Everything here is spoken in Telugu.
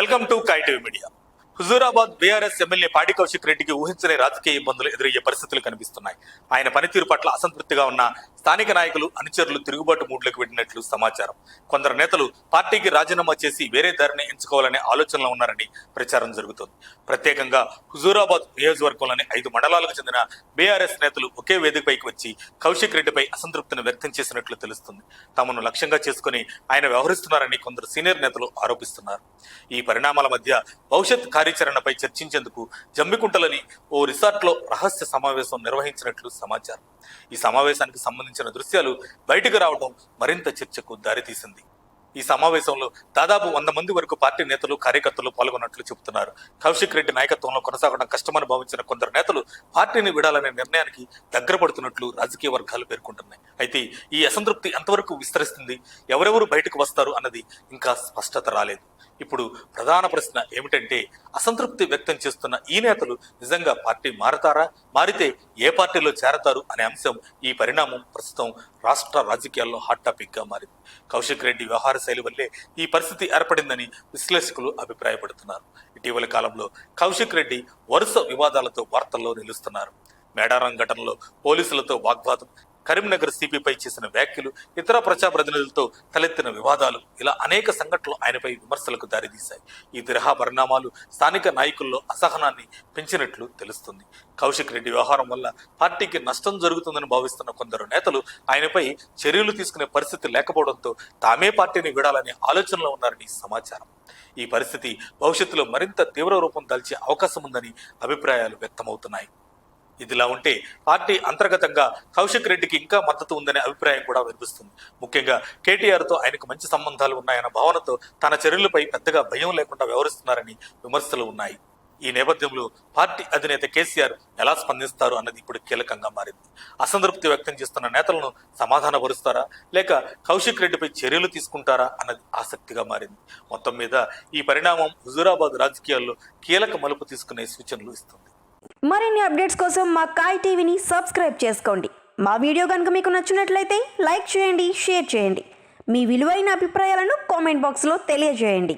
Welcome to K TV media. Huzurabad BRS MLA Padi Kaushik రెడ్డికి ఊహించని రాజకీయ ఇబ్బందులు ఎదురయ్యే పరిస్థితులు కనిపిస్తున్నాయి. ఆయన పనితీరు పట్ల అసంతృప్తిగా ఉన్న స్థానిక నాయకులు, అనుచరులు తిరుగుబాటు మూడ్లోకి వెళ్ళినట్లు సమాచారం. కొందరు నేతలు పార్టీకి రాజీనామా చేసి వేరే దారిని ఎంచుకోవాలనే ఆలోచనలో ఉన్నారని ప్రచారం జరుగుతోంది. ప్రత్యేకంగా హుజూరాబాద్ నియోజకవర్గంలోని 5 మండలాలకు చెందిన బీఆర్ఎస్ నేతలు ఒకే వేదికపైకి వచ్చి కౌశిక్ రెడ్డిపై అసంతృప్తిని వ్యక్తం చేసినట్లు తెలుస్తుంది. తమను లక్ష్యంగా చేసుకుని ఆయన వ్యవహరిస్తున్నారని కొందరు సీనియర్ నేతలు ఆరోపిస్తున్నారు. ఈ పరిణామాల మధ్య భవిష్యత్ కార్యాచరణపై చర్చించేందుకు జమ్మికుంటలోని ఓ రిసార్ట్లో రహస్య సమావేశం నిర్వహించినట్లు సమాచారం. ఈ సమావేశానికి సంబంధించిన దృశ్యాలు బయటకు రావడం మరింత చర్చకు దారితీసింది. ఈ సమావేశంలో దాదాపు 100 మంది వరకు పార్టీ నేతలు, కార్యకర్తలు పాల్గొన్నట్లు చెబుతున్నారు. కౌశిక్ రెడ్డి నాయకత్వంలో కొనసాగడం కష్టమని భావించిన కొందరు నేతలు పార్టీని విడాలనే నిర్ణయానికి దగ్గర పడుతున్నట్లు రాజకీయ వర్గాలు పేర్కొంటున్నాయి. అయితే ఈ అసంతృప్తి ఎంతవరకు విస్తరిస్తుంది, ఎవరెవరు బయటకు వస్తారు అన్నది ఇంకా స్పష్టత రాలేదు. ఇప్పుడు ప్రధాన ప్రశ్న ఏమిటంటే, అసంతృప్తి వ్యక్తం చేస్తున్న ఈ నేతలు నిజంగా పార్టీ మారతారా, మారితే ఏ పార్టీలో చేరతారు అనే అంశం, ఈ పరిణామం ప్రస్తుతం రాష్ట్ర రాజకీయాల్లో హాట్ టాపిక్ గా మారింది. కౌశిక్ రెడ్డి వ్యవహార శైలి వల్లే ఈ పరిస్థితి ఏర్పడిందని విశ్లేషకులు అభిప్రాయపడుతున్నారు. ఇటీవల కాలంలో కౌశిక్ రెడ్డి వరుస వివాదాలతో వార్తల్లో నిలుస్తున్నారు. మేడారం ఘటనలో పోలీసులతో వాగ్వాదం, కరీంనగర్ సిపిపై చేసిన వ్యాఖ్యలు, ఇతర ప్రజాప్రతినిధులతో తలెత్తిన వివాదాలు, ఇలా అనేక సంఘటనలు ఆయనపై విమర్శలకు దారితీశాయి. ఈ తరహా పరిణామాలు స్థానిక నాయకుల్లో అసహనాన్ని పెంచినట్లు తెలుస్తుంది. కౌశిక్ రెడ్డి వ్యవహారం వల్ల పార్టీకి నష్టం జరుగుతుందని భావిస్తున్న కొందరు నేతలు ఆయనపై చర్యలు తీసుకునే పరిస్థితి లేకపోవడంతో తామే పార్టీని విడాలనే ఆలోచనలో ఉన్నారని సమాచారం. ఈ పరిస్థితి భవిష్యత్తులో మరింత తీవ్ర రూపం దాల్చే అవకాశం ఉందని అభిప్రాయాలు వ్యక్తమవుతున్నాయి. ఇదిలా ఉంటే పార్టీ అంతర్గతంగా కౌశిక్ రెడ్డికి ఇంకా మద్దతు ఉందనే అభిప్రాయం కూడా వినిపిస్తుంది. ముఖ్యంగా కేటీఆర్తో ఆయనకు మంచి సంబంధాలు ఉన్నాయన్న భావనతో తన చర్యలపై పెద్దగా భయం లేకుండా వ్యవహరిస్తున్నారని విమర్శలు ఉన్నాయి. ఈ నేపథ్యంలో పార్టీ అధినేత కేసీఆర్ ఎలా స్పందిస్తారు అన్నది ఇప్పుడు కీలకంగా మారింది. అసంతృప్తి వ్యక్తం చేస్తున్న నేతలను సమాధానపరుస్తారా, లేక కౌశిక్ రెడ్డిపై చర్యలు తీసుకుంటారా అన్నది ఆసక్తిగా మారింది. మొత్తం మీద ఈ పరిణామం హుజూరాబాద్ రాజకీయాల్లో కీలక మలుపు తీసుకునే సూచనలు ఇస్తుంది. మరిన్ని అప్డేట్స్ కోసం మా కాయ్ టీవీని సబ్స్క్రైబ్ చేసుకోండి. మా వీడియో కనుక మీకు నచ్చినట్లయితే లైక్ చేయండి, షేర్ చేయండి. మీ విలువైన అభిప్రాయాలను కామెంట్ బాక్స్లో తెలియజేయండి.